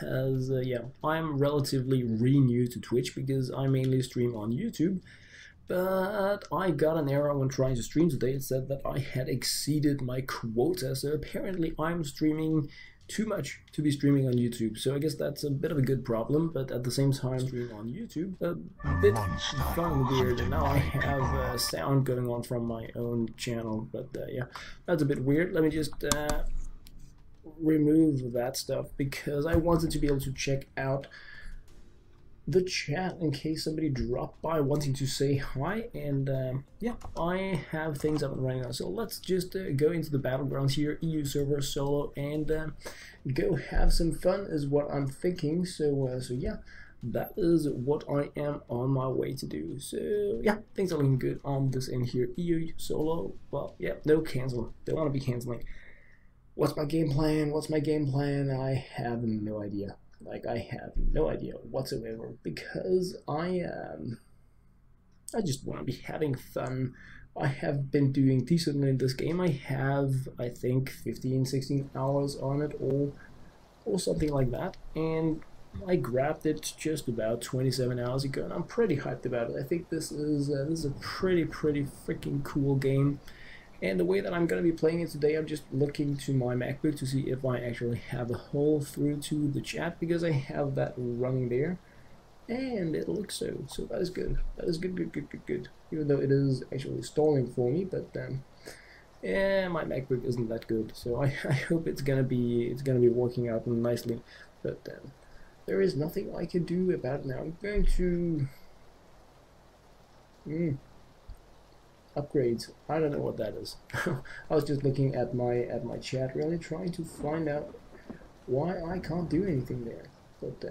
because yeah, I'm relatively new to Twitch because I mainly stream on YouTube. But I got an error when trying to stream today. It said that I had exceeded my quota, so apparently I'm streaming too much to be streaming on YouTube. So I guess that's a bit of a good problem, but at the same time, streaming on YouTube a bit fun and weird. And now I have sound going on from my own channel, but yeah, that's a bit weird. Let me just remove that stuff because I wanted to be able to check out the chat in case somebody dropped by wanting to say hi. And yeah, I have things up and running now, so let's just go into the battlegrounds here, EU server solo, and go have some fun is what I'm thinking. So yeah, that is what I am on my way to do. So yeah, things are looking good on this end here, EU solo. Well, yeah, no cancel, don't want to be canceling. What's my game plan? What's my game plan? I have no idea. Like, I have no idea whatsoever, because I just want to be having fun. I have been doing decently in this game. I have, I think, 15-16 hours on it, or something like that, and I grabbed it just about 27 hours ago, and I'm pretty hyped about it. I think this is a pretty freaking cool game. And the way that I'm going to be playing it today, I'm just looking to my MacBook to see if I actually have a hole through to the chat, because I have that running there, and it looks so. So that is good. That is good. Even though it is actually stalling for me, but yeah, my MacBook isn't that good. So I hope it's gonna be working out nicely. But there is nothing I can do about it now. I'm going to upgrades. I don't know what that is. I was just looking at my chat, really trying to find out why I can't do anything there. But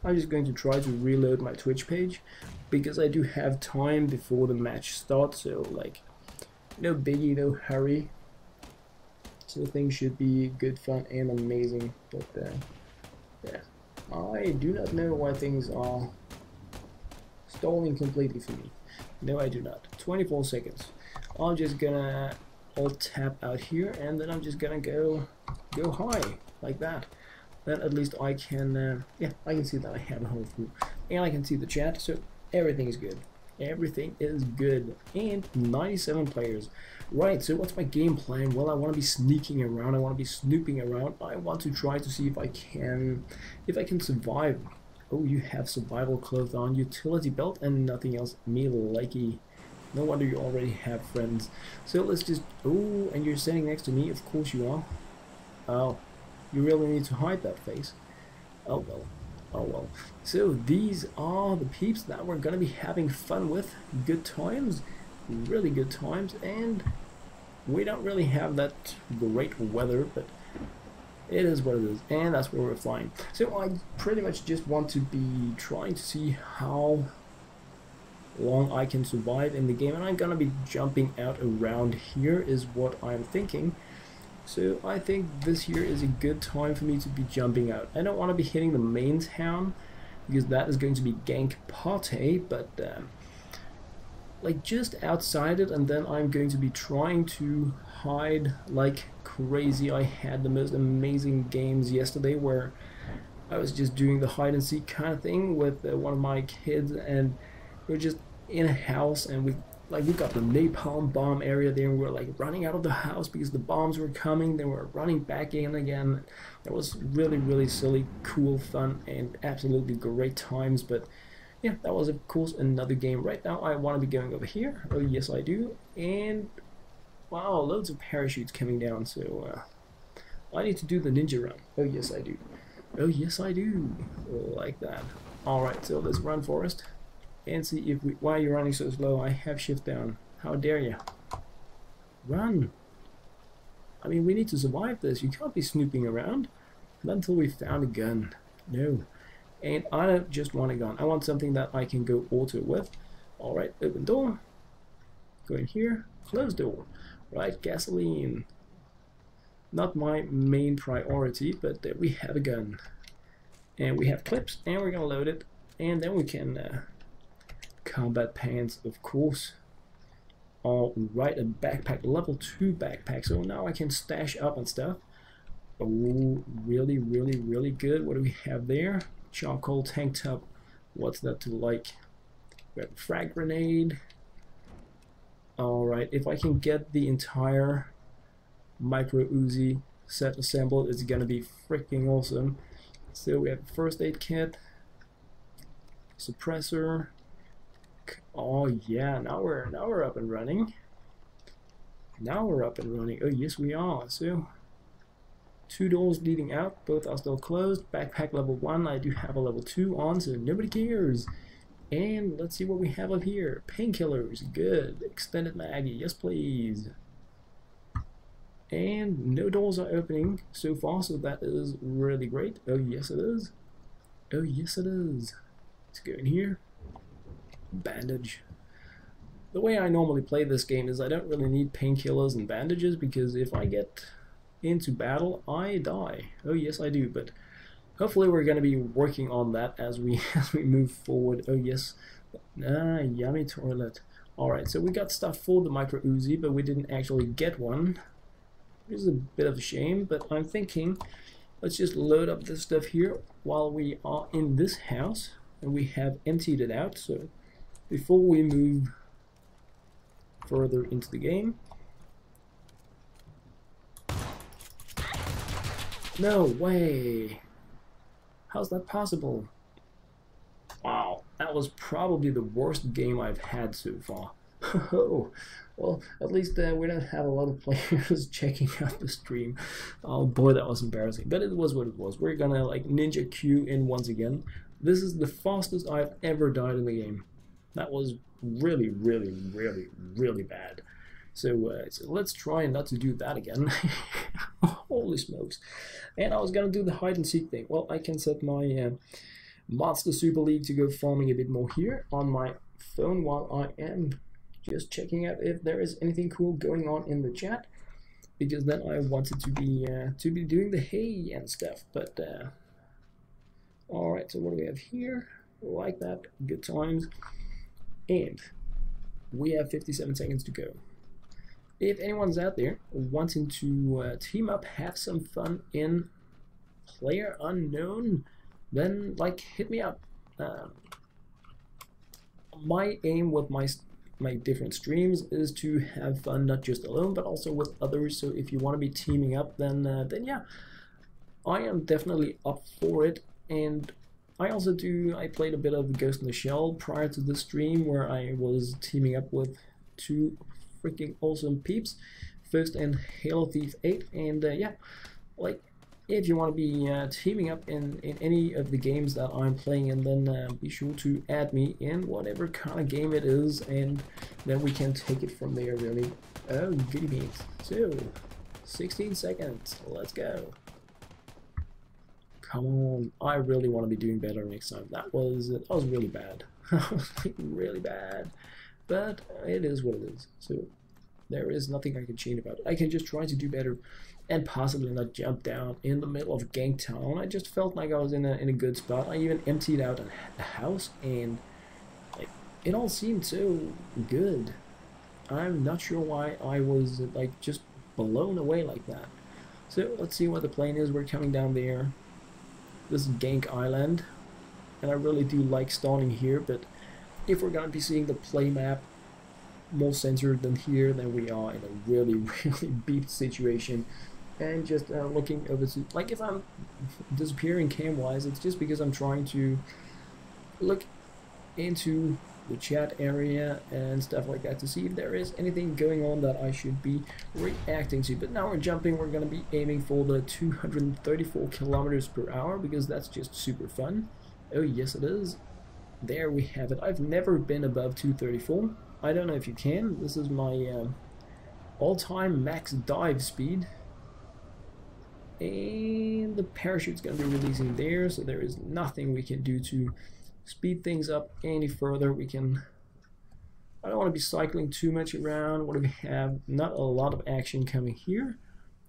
I'm just going to try to reload my Twitch page, because I do have time before the match starts. So like, no biggie, no hurry. So things should be good fun and amazing. But yeah, I do not know why things are stalling completely for me. No, I do not. 24 seconds. I'm just gonna alt tab out here, and then I'm just gonna go high like that. Then at least I can, yeah, I can see that I have a hole through, and I can see the chat. So everything is good. Everything is good. And 97 players. Right. So what's my game plan? Well, I want to be sneaking around. I want to be snooping around. I want to try to see if I can survive. Oh, you have survival clothes on, utility belt, and nothing else. Me likey. No wonder you already have friends. So let's just... Oh, and you're standing next to me. Of course you are. Oh, you really need to hide that face. Oh well. Oh well. So these are the peeps that we're gonna be having fun with. Good times. Really good times. And we don't really have that great weather, but it is what it is, and that's where we're flying. So I pretty much just want to be trying to see how long I can survive in the game, and I'm gonna be jumping out around here is what I'm thinking. So I think this here is a good time for me to be jumping out. I don't want to be hitting the main town, because that is going to be gank party, but like just outside it, and then I'm going to be trying to hide like crazy. I had the most amazing games yesterday where I was just doing the hide and seek kind of thing with one of my kids, and we're just in a house, and we got the napalm bomb area there, and we're like running out of the house because the bombs were coming, then we're running back in again. It was really silly, cool, fun, and absolutely great times. But yeah, that was of course another game. Right now I want to be going over here. Oh yes I do. And wow, loads of parachutes coming down. So I need to do the ninja run. Oh yes I do. Oh yes I do. Like that. Alright, so let's run, Forest, and see if we... Why are you running so slow? I have shift down. How dare you? Run. I mean, we need to survive this. You can't be snooping around. Not until we found a gun. No. And I don't just want a gun. I want something that I can go auto with. Alright, open door. Go in here. Close door. Right, gasoline. Not my main priority, but we have a gun. And we have clips, and we're gonna load it. And then we can... combat pants, of course. Alright, a backpack, level 2 backpack. So now I can stash up and stuff. Oh, really, really, really good. What do we have there? Charcoal tank top. What's that to like? We have a frag grenade. Alright, if I can get the entire micro Uzi set assembled, it's gonna be freaking awesome. So we have a first aid kit, suppressor. Oh yeah, now we're up and running. Now we're up and running. Oh yes, we are. So 2 doors leading out, both are still closed. Backpack level 1, I do have a level 2 on, so nobody cares. And let's see what we have up here. Painkillers, good. Extended Maggie, yes please. And no doors are opening so far, so that is really great. Oh yes it is. Oh yes it is. Let's go in here. Bandage. The way I normally play this game is I don't really need painkillers and bandages, because if I get into battle, I die. Oh yes I do, but hopefully we're going to be working on that as we move forward. Oh yes. Yummy toilet. Alright, so we got stuff for the micro Uzi, but we didn't actually get one. Which is a bit of a shame, but I'm thinking let's just load up this stuff here while we are in this house and we have emptied it out. So before we move further into the game. No way! How's that possible? Wow, that was probably the worst game I've had so far. Oh, well, at least we don't have a lot of players checking out the stream. Oh boy, that was embarrassing, but it was what it was. We're gonna like ninja queue in once again. This is the fastest I've ever died in the game. That was really, really, really, really bad. So, so let's try not to do that again. Holy smokes. And I was gonna do the hide and seek thing. Well, I can set my Monster Super League to go farming a bit more here on my phone while I am just checking out if there is anything cool going on in the chat, because then I wanted to be doing the hey and stuff. But all right, so what do we have here? Like that, good times, and we have 57 seconds to go. If anyone's out there wanting to team up, have some fun in Player Unknown, then like hit me up. My aim with my different streams is to have fun, not just alone, but also with others. So if you want to be teaming up, then yeah, I am definitely up for it. And I also played a bit of Ghost in the Shell prior to this stream, where I was teaming up with 2 freaking awesome peeps, First and Halo Thief 8. And yeah, like, if you want to be teaming up in any of the games that I'm playing, and then be sure to add me in whatever kind of game it is, and then we can take it from there, really. Oh, goody beans. So, 16 seconds. Let's go. Come on. I really want to be doing better next time. That was really bad. Like, really bad. But it is what it is. So, there is nothing I can change about it. I can just try to do better and possibly not jump down in the middle of Gangtown. I just felt like I was in a good spot. I even emptied out a house, and like it all seemed so good. I'm not sure why I was like just blown away like that. So let's see what the plane is. We're coming down there. This is Gank Island, and I really do like starting here, but if we're gonna be seeing the play map more censored than here, then we are in a really, really beeped situation. And just looking over to, like, if I'm disappearing cam-wise, it's just because I'm trying to look into the chat area and stuff like that to see if there is anything going on that I should be reacting to. But now we're jumping, we're going to be aiming for the 234 kilometers per hour, because that's just super fun. Oh yes it is. There we have it. I've never been above 234. I don't know if you can. This is my all-time max dive speed. And the parachute's going to be releasing there, so there is nothing we can do to speed things up any further. I don't want to be cycling too much around. What do we have? Not a lot of action coming here,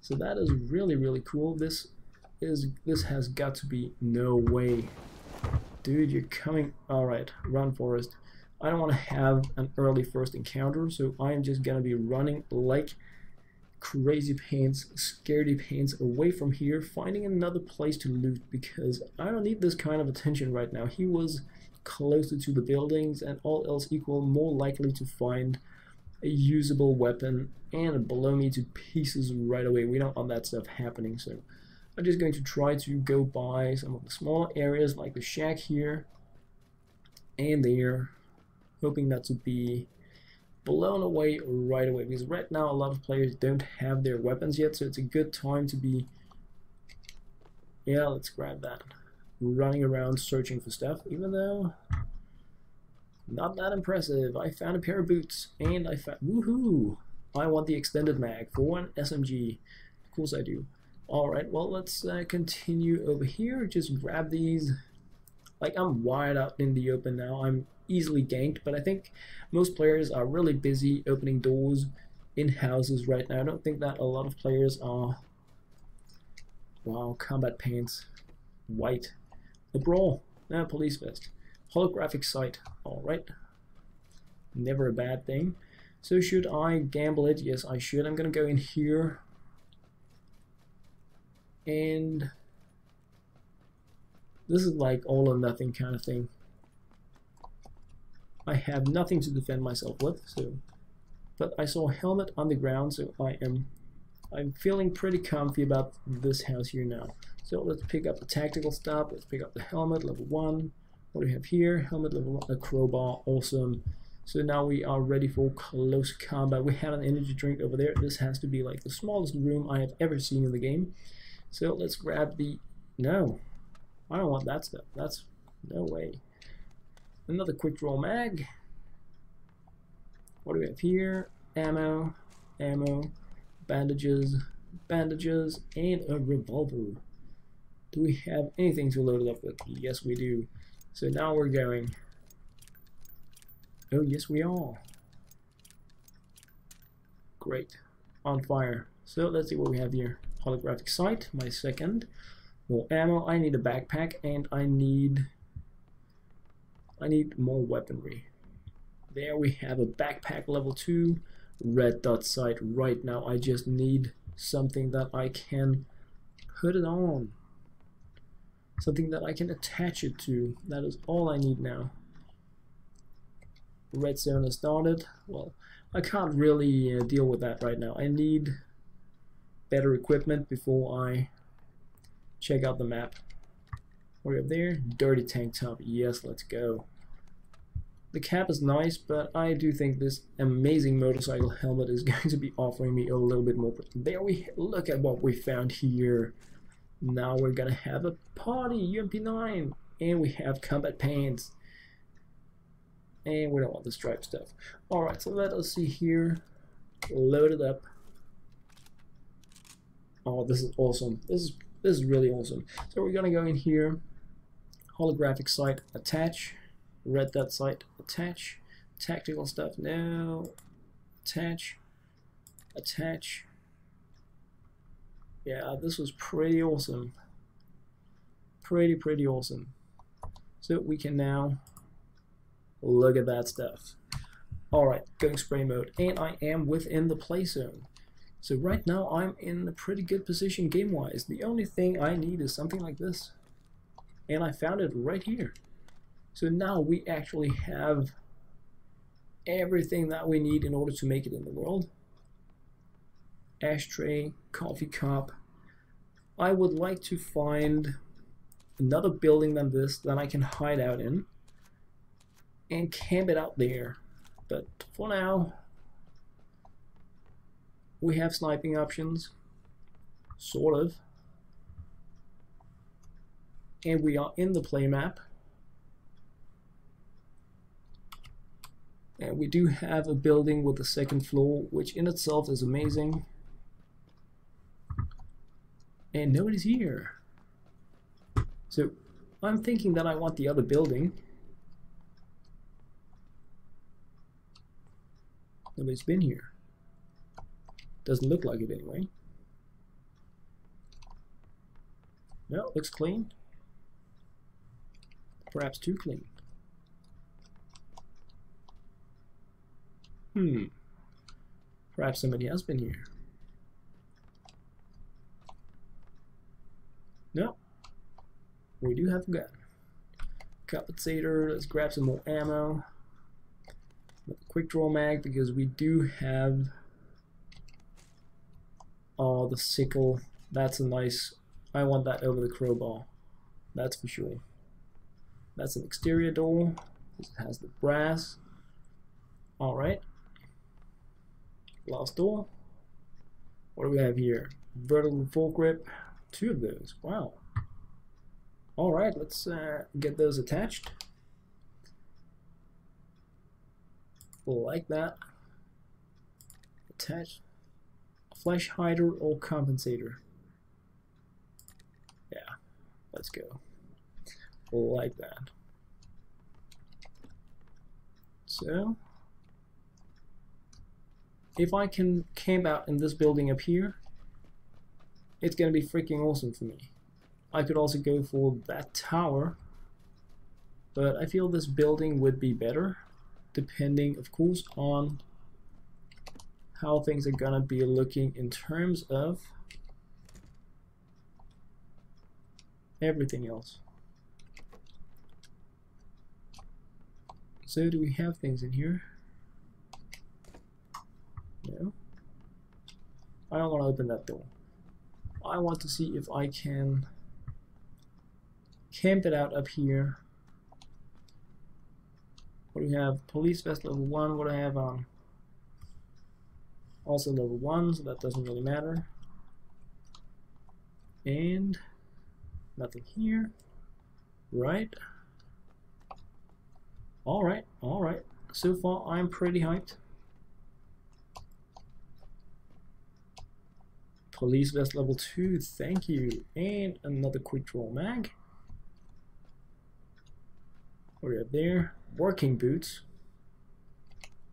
so that is really, really cool. This has got to be, no way. Dude, you're coming. Alright, run, Forrest. I don't want to have an early first encounter, so I am just going to be running like crazy pants, scaredy pants away from here, finding another place to loot because I don't need this kind of attention right now. He was closer to the buildings and all else equal, more likely to find a usable weapon and blow me to pieces right away. We don't want that stuff happening, so I'm just going to try to go by some of the smaller areas like the shack here and there, hoping not to be blown away right away, because right now a lot of players don't have their weapons yet, so it's a good time to be, yeah, let's grab that, running around searching for stuff, even though not that impressive. I found a pair of boots and I found, woohoo, I want the extended mag for one SMG. Of course I do. Alright, well, let's continue over here. Just grab these. Like, I'm wide out in the open now. I'm easily ganked, but I think most players are really busy opening doors in houses right now. I don't think that a lot of players are. Wow, combat pants, white, a brawl, police vest, holographic sight. Alright, never a bad thing. So should I gamble it? Yes, I should. I'm gonna go in here and this is like all or nothing kind of thing. I have nothing to defend myself with, so, but I saw a helmet on the ground, so I'm feeling pretty comfy about this house here now. So let's pick up the tactical stuff. Let's pick up the helmet, level 1. What do we have here? Helmet level 1, a crowbar, awesome. So now we are ready for close combat. We have an energy drink over there. This has to be like the smallest room I have ever seen in the game. So let's grab the, no, I don't want that stuff. That's, no way. Another quick draw mag. What do we have here? Ammo, ammo, bandages, bandages, and a revolver. Do we have anything to load it up with? Yes, we do. So now we're going. Oh, yes, we are. Great. On fire. So let's see what we have here. Holographic sight, my second. More ammo. I need a backpack, and I need more weaponry. There we have a backpack level 2, red dot sight. Right now I just need something that I can put it on. Something that I can attach it to. That is all I need now. Red zone has started. Well, I can't really deal with that right now. I need better equipment before I check out the map. What do we have there? Dirty tank top. Yes, let's go. The cap is nice, but I do think this amazing motorcycle helmet is going to be offering me a little bit more. There we look at what we found here. Now we're gonna have a party, UMP9, and we have combat pants. And we don't want the stripe stuff. Alright, so let us see here. Load it up. Oh, this is awesome. This is really awesome. So we're gonna go in here. Holographic sight, attach. Red dot sight, attach. Tactical stuff, no. Attach. Attach. Yeah, this was pretty awesome. Pretty awesome. So we can now look at that stuff. Alright, going spray mode. And I am within the play zone. So right now I'm in a pretty good position game-wise. The only thing I need is something like this. And I found it right here. So now we actually have everything that we need in order to make it in the world. Ashtray, coffee cup. I would like to find another building than this that I can hide out in and camp it out there. But for now, we have sniping options, sort of. And we are in the play map. And we do have a building with a second floor, which in itself is amazing. And nobody's here. So I'm thinking that I want the other building. Nobody's been here. Doesn't look like it anyway. No, looks clean. Perhaps too clean. Perhaps somebody has been here. No, we do have a gun. Compensator, let's grab some more ammo. Quick draw mag, because we do have the sickle. That's a nice, I want that over the crowbar, that's for sure. That's an exterior door, it has the brass. Alright, last door. What do we have here? Vertical foregrip, 2 of those, wow. Alright, let's get those attached. Like that. Attach flash hider or compensator. Yeah, let's go. Like that. So, if I can camp out in this building up here, it's gonna be freaking awesome for me. I could also go for that tower, but I feel this building would be better, depending of course on how things are gonna be looking in terms of everything else. So do we have things in here? No. I don't want to open that door. I want to see if I can camp it out up here. What do we have? Police vest level 1. What do I have on? Also level 1, so that doesn't really matter. And nothing here. Right. Alright, alright. So far I'm pretty hyped. Police vest level 2, thank you. And another quick draw mag. What do we have there? Working boots.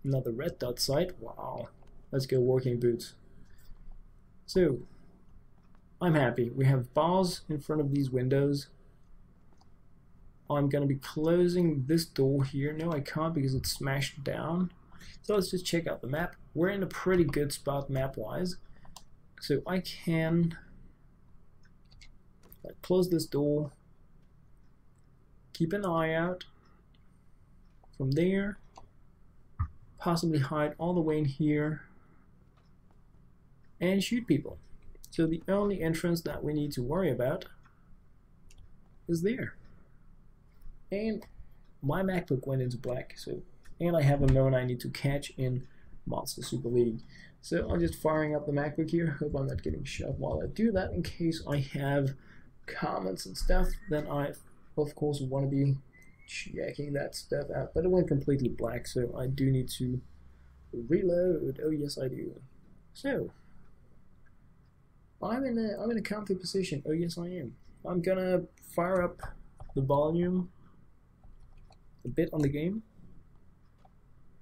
Another red dot sight. Wow. Let's go working boots. So, I'm happy. We have bars in front of these windows. I'm going to be closing this door here. No, I can't because it's smashed down. So let's just check out the map. We're in a pretty good spot map-wise. So I can close this door, keep an eye out from there, possibly hide all the way in here, and shoot people. So the only entrance that we need to worry about is there. And my MacBook went into black, so, and I have a known I need to catch in Monster Super League. So I'm just firing up the MacBook here. Hope I'm not getting shot while I do that. In case I have comments and stuff, then I of course want to be checking that stuff out. But it went completely black, so I do need to reload. Oh yes, I do. So I'm in a comfy position. Oh yes, I am. I'm gonna fire up the volume a bit on the game,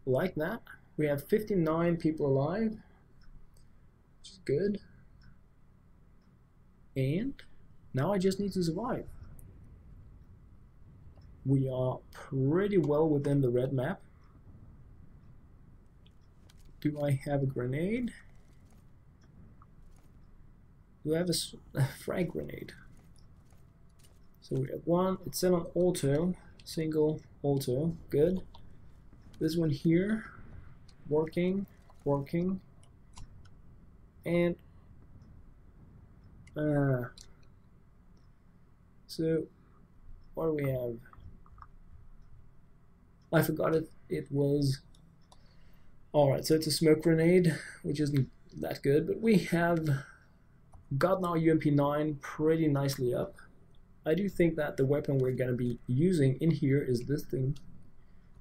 like that. We have 59 people alive, which is good. And now I just need to survive. We are pretty well within the red map. Do I have a grenade? Do I have a frag grenade? So we have one. It's set on auto, single auto. Good. This one here, working, and so what do we have? I forgot it was. Alright, so it's a smoke grenade, which isn't that good, but we have gotten our UMP9 pretty nicely up. I do think that the weapon we're going to be using in here is this thing.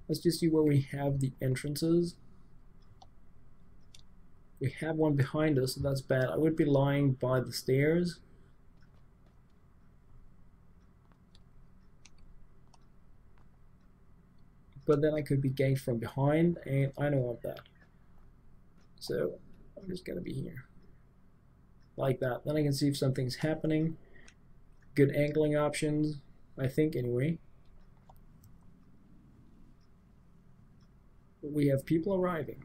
Let's just see where we have the entrances. We have one behind us, so that's bad. I would be lying by the stairs. But then I could be ganked from behind, and I don't want that. So I'm just going to be here. Like that. Then I can see if something's happening. Good angling options, I think anyway. We have people arriving.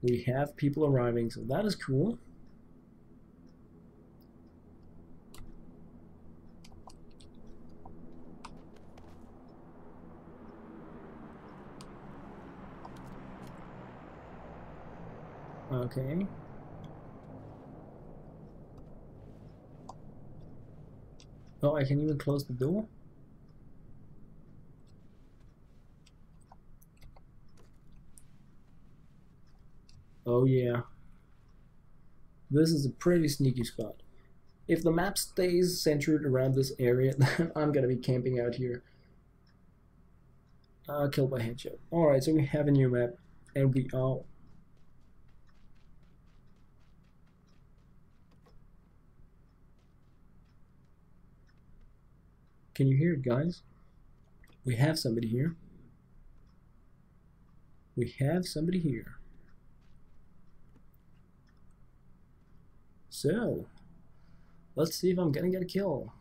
We have people arriving, so that is cool. Okay. Oh, I can even close the door? Oh yeah. This is a pretty sneaky spot. If the map stays centered around this area, then I'm gonna be camping out here. Killed by headshot. Alright, so we have a new map, and we are... Can you hear it, guys? We have somebody here. We have somebody here. So, let's see if I'm gonna get a kill.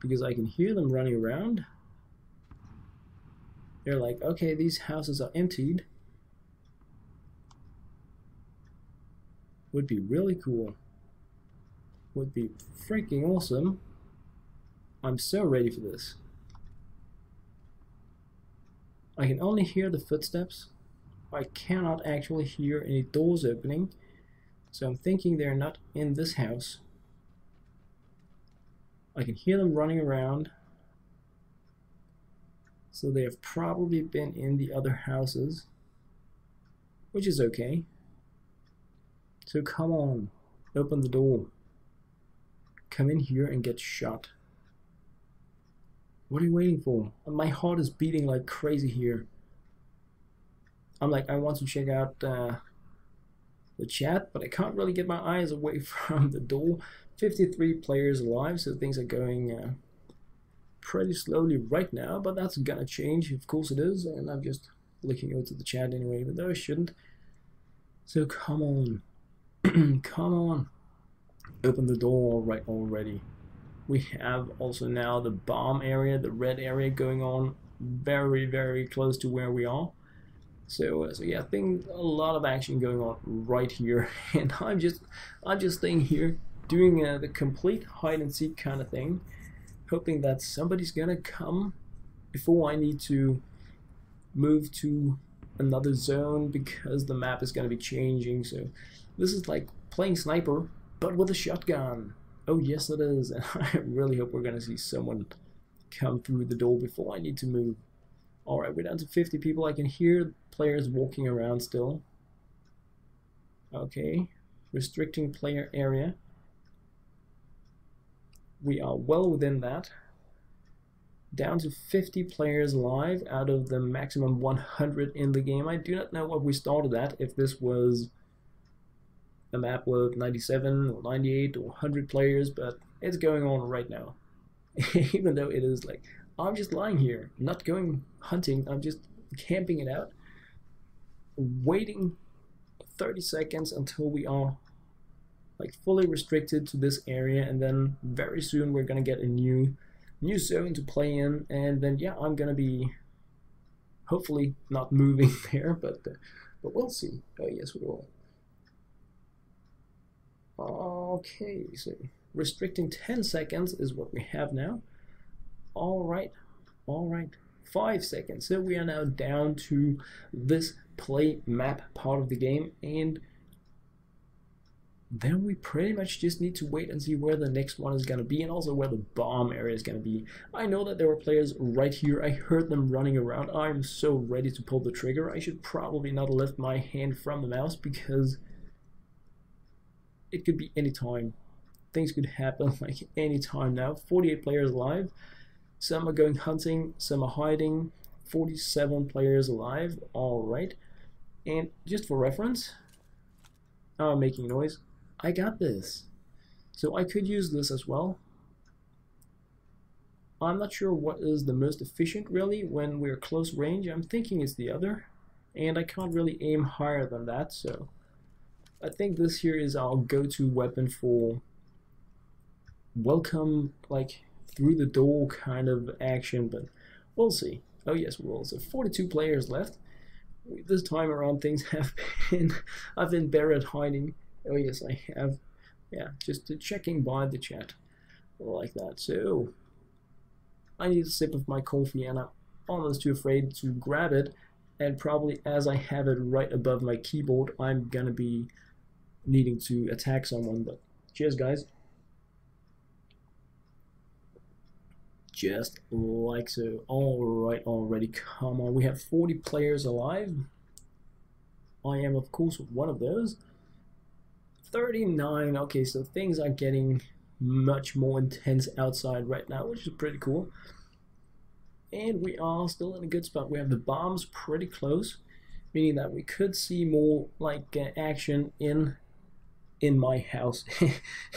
Because I can hear them running around. They're like, okay, these houses are emptied. Would be really cool. Would be freaking awesome. I'm so ready for this. I can only hear the footsteps. I cannot actually hear any doors opening. So I'm thinking they're not in this house. I can hear them running around. So they have probably been in the other houses, which is okay. So come on, open the door. Come in here and get shot. What are you waiting for? My heart is beating like crazy here. I'm like, I want to check out the chat, but I can't really get my eyes away from the door. 53 players alive, so things are going pretty slowly right now, but that's gonna change, of course it is, and I'm just looking over to the chat anyway, even though I shouldn't. So come on. Come on. Open the door right already. We have also now the bomb area, the red area going on very, very close to where we are. So yeah, I think a lot of action going on right here, and I'm just staying here doing the complete hide and seek kind of thing, hoping that somebody's gonna come before I need to move to another zone because the map is gonna be changing. So this is like playing sniper, but with a shotgun. Oh yes it is, and I really hope we're gonna see someone come through the door before I need to move. Alright, we're down to 50 people. I can hear players walking around still. Okay, restricting player area. We are well within that. Down to 50 players live out of the maximum 100 in the game. I do not know what we started at, if this was a map with 97 or 98 or 100 players, but it's going on right now. Even though it is like, I'm just lying here, not going hunting, I'm just camping it out, waiting 30 seconds until we are like fully restricted to this area, and then very soon we're gonna get a new zone to play in, and then yeah, I'm gonna be hopefully not moving there, but we'll see. Oh yes, we will. Okay, so restricting 10 seconds is what we have now. Alright, 5 seconds. So we are now down to this play map part of the game, and then we pretty much just need to wait and see where the next one is going to be, and also where the bomb area is going to be. I know that there were players right here. I heard them running around. I'm so ready to pull the trigger. I should probably not lift my hand from the mouse because it could be any time. Things could happen like any time now. 48 players alive. Some are going hunting, some are hiding. 47 players alive. Alright. And just for reference, I'm making noise. I got this. So I could use this as well. I'm not sure what is the most efficient really when we're close range. I'm thinking it's the other. And I can't really aim higher than that, so I think this here is our go-to weapon for welcome, like through the door kind of action, but we'll see. Oh yes, we will. So 42 players left. This time around things have been, I've been better at hiding. Oh yes, I have. Yeah, just checking by the chat like that. So I need a sip of my coffee and I'm almost too afraid to grab it and probably as I have it right above my keyboard, I'm gonna be needing to attack someone. But cheers, guys. Just like so. Alright, already. Come on, we have 40 players alive. I am, of course, one of those. 39. Okay, so things are getting much more intense outside right now, which is pretty cool. And we are still in a good spot. We have the bombs pretty close, meaning that we could see more like action in my house,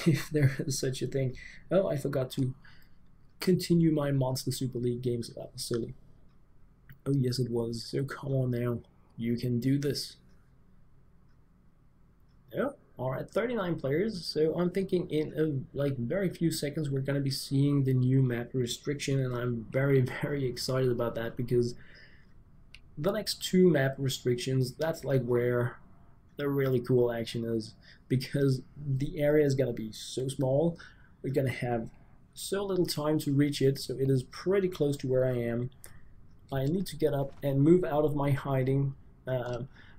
if there is such a thing. Oh, I forgot to continue my Monster Super League games. That was silly. Oh yes, it was. So come on now, you can do this. Yeah. Alright, 39 players, so I'm thinking in like very few seconds we're going to be seeing the new map restriction, and I'm very excited about that, because the next 2 map restrictions, that's like where the really cool action is, because the area is going to be so small, we're going to have so little time to reach it, so it is pretty close to where I am. I need to get up and move out of my hiding.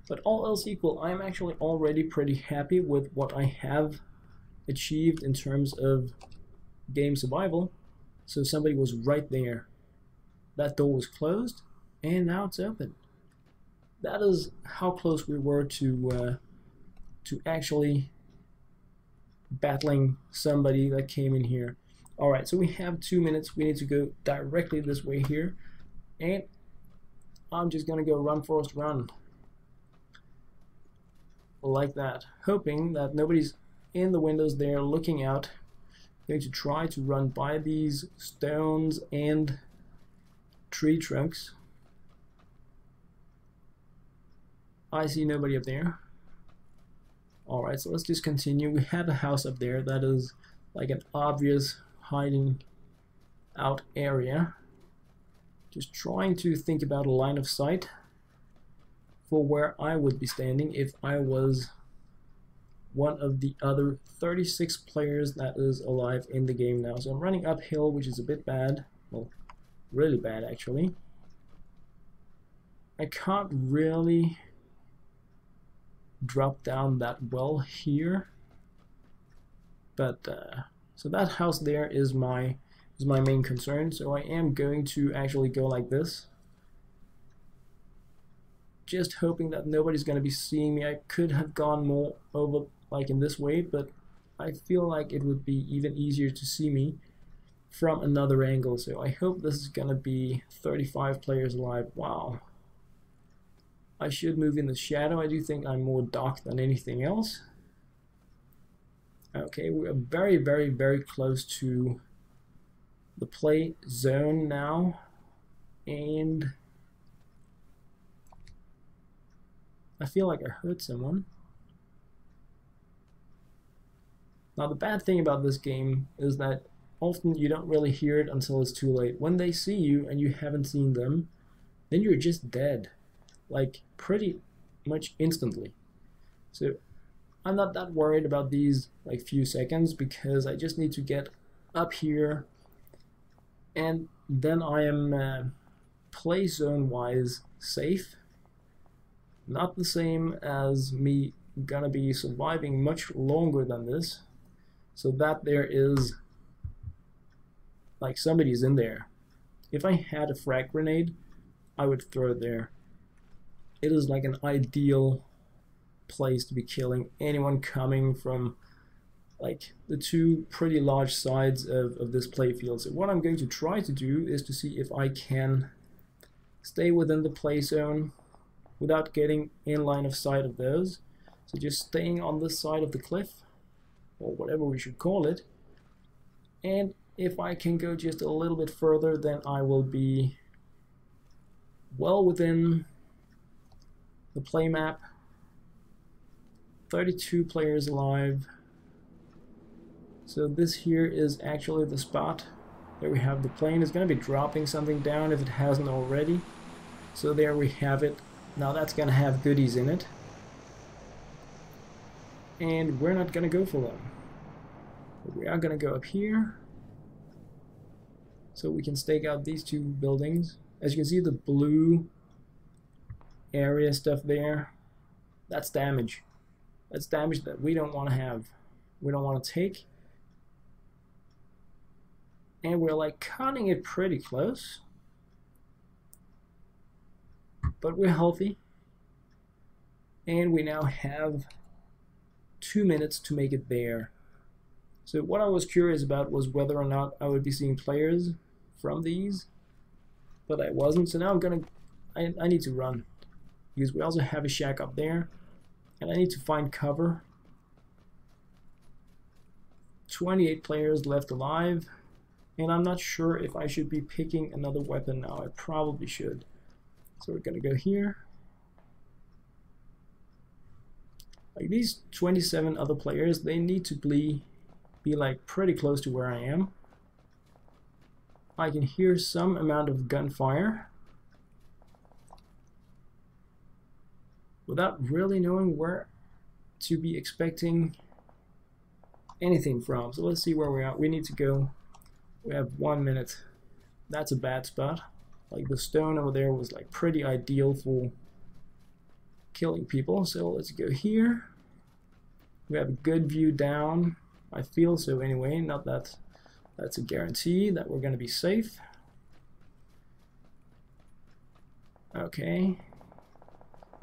But all else equal, I'm actually already pretty happy with what I have achieved in terms of game survival. So somebody was right there. That door was closed, and now it's open. That is how close we were to actually battling somebody that came in here. Alright, so we have 2 minutes. We need to go directly this way here. And I'm just gonna go run, Forrest, run. Like that, hoping that nobody's in the windows there looking out. I'm going to try to run by these stones and tree trunks. I see nobody up there. Alright, so let's just continue. We have a house up there that is like an obvious hiding out area. Just trying to think about a line of sight for where I would be standing if I was one of the other 36 players that is alive in the game now. So I'm running uphill, which is a bit bad. Well, really bad actually. I can't really drop down that well here, but so that house there is my main concern. So I am going to actually go like this, just hoping that nobody's going to be seeing me. I could have gone more over like in this way, but I feel like it would be even easier to see me from another angle. So I hope this is going to be 35 players alive. Wow. I should move in the shadow. I do think I'm more dark than anything else. Okay, we're very close to the play zone now, and I feel like I hurt someone. Now the bad thing about this game is that often you don't really hear it until it's too late. When they see you and you haven't seen them, then you're just dead, like pretty much instantly. So I'm not that worried about these like few seconds, because I just need to get up here, and then I am play zone wise safe. Not the same as me gonna be surviving much longer than this. So that there is like somebody's in there. If I had a frag grenade, I would throw it there. It is like an ideal place to be killing anyone coming from like the 2 pretty large sides of this playfield. So what I'm going to try to do is to see if I can stay within the play zone without getting in line of sight of those. So just staying on this side of the cliff, or whatever we should call it, and if I can go just a little bit further, then I will be well within the play map. 32 players alive. So this here is actually the spot where we have the plane. It's going to be dropping something down if it hasn't already. So there we have it. Now that's going to have goodies in it, and we're not going to go for them. But we are going to go up here so we can stake out these 2 buildings. As you can see, the blue area stuff there, that's damage. That's damage that we don't want to have. We don't want to take. And we're like cutting it pretty close. But we're healthy. And we now have 2 minutes to make it there. So what I was curious about was whether or not I would be seeing players from these, but I wasn't. So now I need to run, because we also have a shack up there, and I need to find cover. 28 players left alive, and I'm not sure if I should be picking another weapon now. I probably should. So we're gonna go here. Like these 27 other players, they need to be like pretty close to where I am. I can hear some amount of gunfire without really knowing where to be expecting anything from. So let's see where we're at. We need to go. We have 1 minute. That's a bad spot. Like the stone over there was like pretty ideal for killing people. So let's go here. We have a good view down. I feel so anyway, not that that's a guarantee that we're going to be safe. Okay.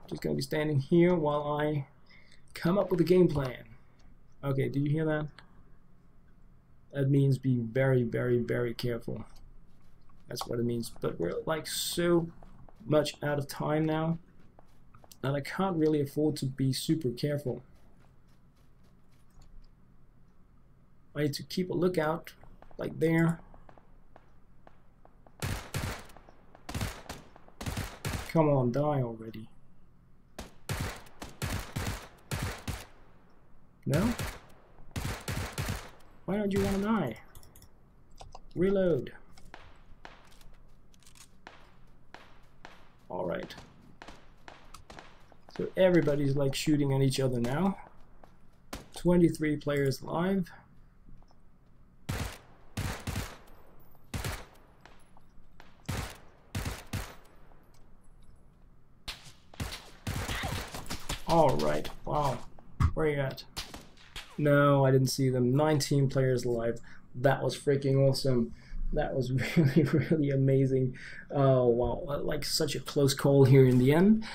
Just going to be standing here while I come up with a game plan. Okay, do you hear that? That means be very, very, very careful. That's what it means. But we're like so much out of time now that I can't really afford to be super careful. I need to keep a lookout, like there. Come on, die already. No? Why don't you want to die? Reload. Alright. So everybody's like shooting at each other now. 23 players live. Alright, wow. Where are you at? No, I didn't see them. 19 players alive. That was freaking awesome. That was really, really amazing. Oh, wow. Like such a close call here in the end.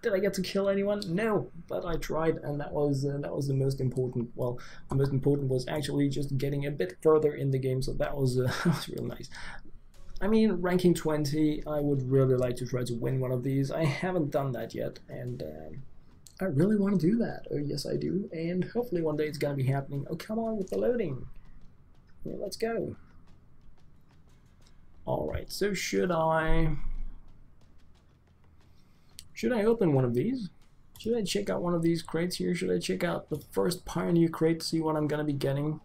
Did I get to kill anyone? No, but I tried, and that was the most important. Well, the most important was actually just getting a bit further in the game, so that was, that was real nice. I mean, ranking 20, I would really like to try to win one of these. I haven't done that yet, and I really want to do that. Oh, yes, I do. And hopefully one day it's going to be happening. Oh, come on with the loading. Yeah, let's go. Alright, so should I open one of these? Should I check out one of these crates here? Should I check out the first Pioneer crate to see what I'm going to be getting?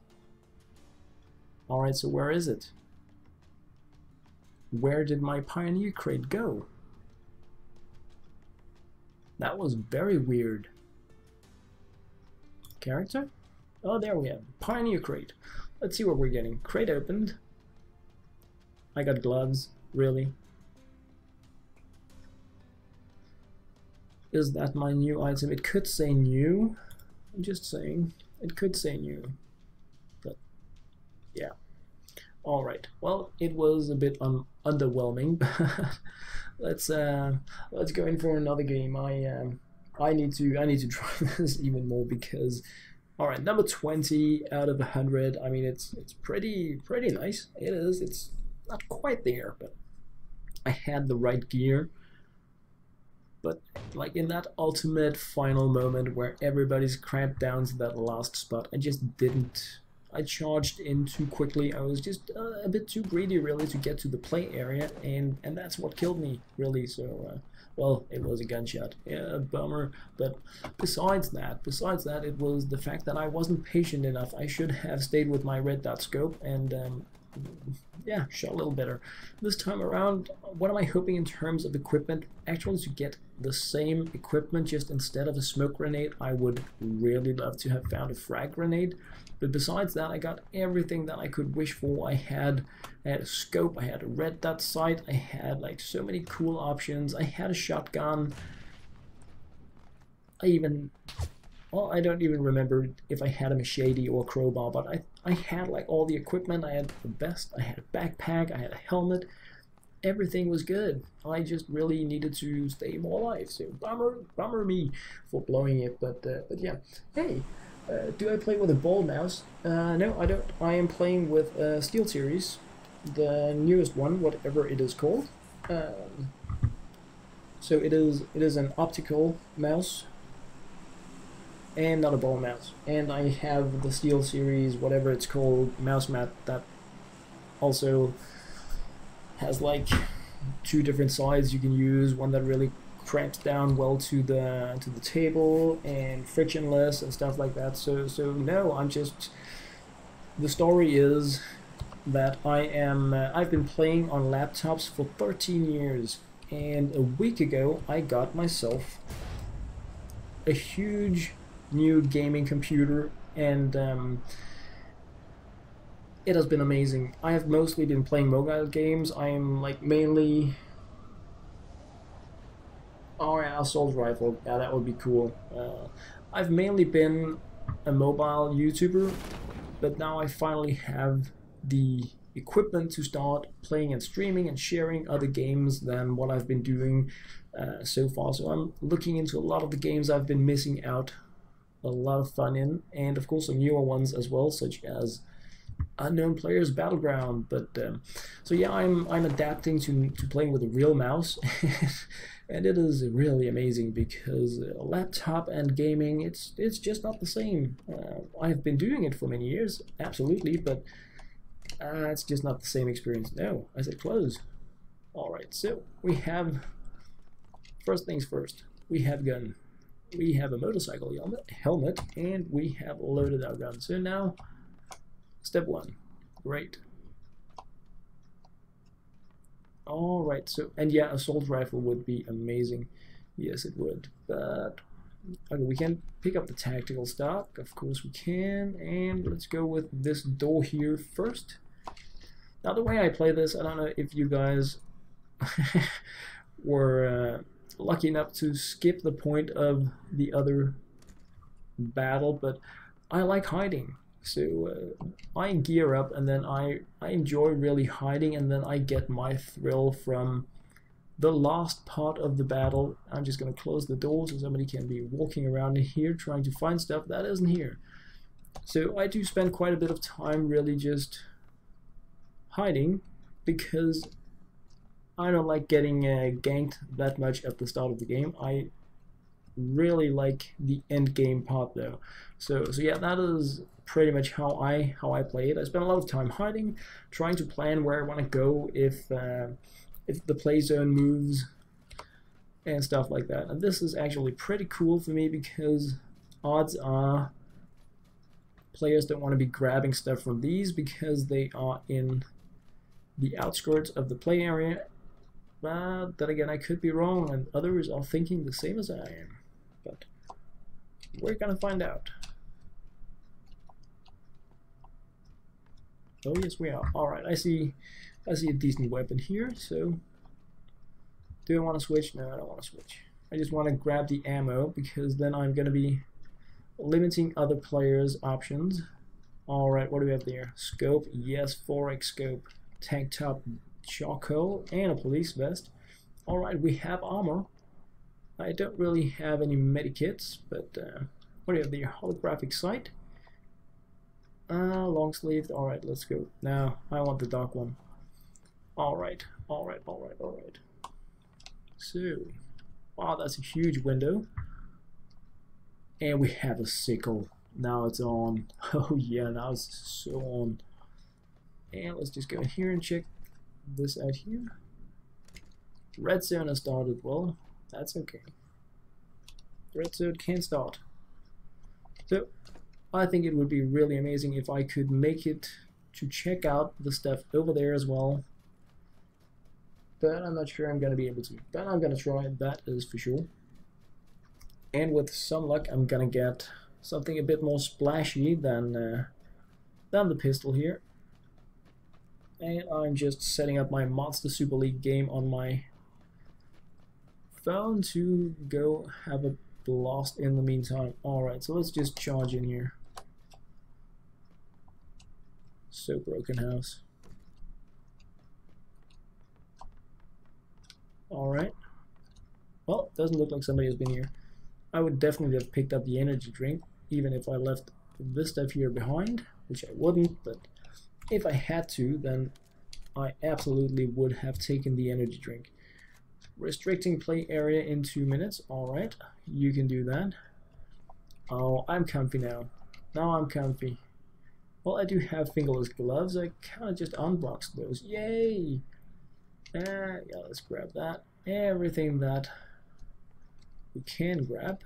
Alright, so where is it? Where did my Pioneer crate go? That was very weird. Character? Oh, there we have Pioneer crate. Let's see what we're getting. Crate opened. I got gloves, really? Is that my new item? It could say new. I'm just saying. It could say new. But, yeah. Alright, well, it was a bit underwhelming. let's go in for another game. I need to try this even more because, alright, number 20 out of 100. I mean, it's pretty nice. It is. It's not quite there, but I had the right gear. But like in that ultimate final moment where everybody's cramped down to that last spot, I just didn't. I charged in too quickly. I was just a bit too greedy, really, to get to the play area, and that's what killed me, really. So, well, it was a gunshot. Yeah, bummer. But besides that, it was the fact that I wasn't patient enough. I should have stayed with my red dot scope and yeah, shot a little better. This time around, what am I hoping in terms of equipment? Actually, to get the same equipment, just instead of a smoke grenade, I would really love to have found a frag grenade. But besides that, I got everything that I could wish for. I had a scope, I had a red dot sight, I had like so many cool options. I had a shotgun. Well, I don't even remember if I had a machete or a crowbar, but I had like all the equipment. I had the vest, I had a backpack, I had a helmet. Everything was good. I just really needed to stay more alive. So bummer me for blowing it. But yeah. Hey, do I play with a ball mouse? No, I don't. I am playing with SteelSeries, the newest one, whatever it is called. So it is an optical mouse and not a ball mouse. And I have the SteelSeries, whatever it's called, mouse mat that also has like 2 different sides you can use. One that really cramps down well to the table and frictionless and stuff like that. So no, I'm just. The story is that I've been playing on laptops for 13 years, and a week ago I got myself a huge new gaming computer, and it has been amazing. I have mostly been playing mobile games. I am like mainly. Oh yeah, assault rifle. Yeah, that would be cool. I've mainly been a mobile YouTuber, but now I finally have the equipment to start playing and streaming and sharing other games than what I've been doing so far. So I'm looking into a lot of the games I've been missing out a lot of fun in, and of course some newer ones as well, such as Unknown Players Battleground. But so yeah, I'm adapting to playing with a real mouse, and it is really amazing because laptop and gaming, it's just not the same. I've been doing it for many years, absolutely, but it's just not the same experience. No, I said close. All right, so we have, first things first, we have gun. We have a motorcycle helmet, and we have loaded our gun. So now, step 1. Great. Alright, so, and yeah, assault rifle would be amazing. Yes, it would. But, okay, we can pick up the tactical stock. Of course we can. And let's go with this door here first. Now, the way I play this, I don't know if you guys were lucky enough to skip the point of the other battle, but I like hiding. So I gear up, and then I enjoy really hiding, and then I get my thrill from the last part of the battle. I'm just going to close the door so somebody can be walking around in here trying to find stuff that isn't here. So I do spend quite a bit of time really just hiding, because I don't like getting ganked that much at the start of the game. I really like the end game part though. So yeah, that is pretty much how I play it. I spend a lot of time hiding, trying to plan where I want to go if the play zone moves and stuff like that. And this is actually pretty cool for me, because odds are players don't want to be grabbing stuff from these because they are in the outskirts of the play area. But then again, I could be wrong, and others are thinking the same as I am. But we're gonna find out. Oh yes, we are. All right, I see a decent weapon here. So, do I want to switch? No, I don't want to switch. I just want to grab the ammo, because then I'm gonna be limiting other players' options. All right, what do we have there? Scope, yes, 4x scope, tank top, charcoal, and a police vest. Alright, we have armor. I don't really have any medikits, but what do you have there? Holographic sight. Long sleeved. Alright, let's go. Now, I want the dark one. Alright. So, wow, that's a huge window. And we have a sickle. Now it's on. Oh yeah, now it's so on. And let's just go here and check this out here. Red zone has started. Well, that's okay. Red zone can start. So I think it would be really amazing if I could make it to check out the stuff over there as well. But I'm not sure I'm gonna be able to. But I'm gonna try, that is for sure. And with some luck, I'm gonna get something a bit more splashy than Then the pistol here. And I'm just setting up my Monster Super League game on my phone to go have a blast in the meantime. Alright, so let's just charge in here. So broken house. Alright. Well, doesn't look like somebody has been here. I would definitely have picked up the energy drink, even if I left this stuff here behind, which I wouldn't, but if I had to, then I absolutely would have taken the energy drink. Restricting play area in 2 minutes. Alright, you can do that. Oh, I'm comfy now. Now I'm comfy. Well, I do have fingerless gloves. I kind of just unboxed those. Yay! Yeah, let's grab that. Everything that we can grab.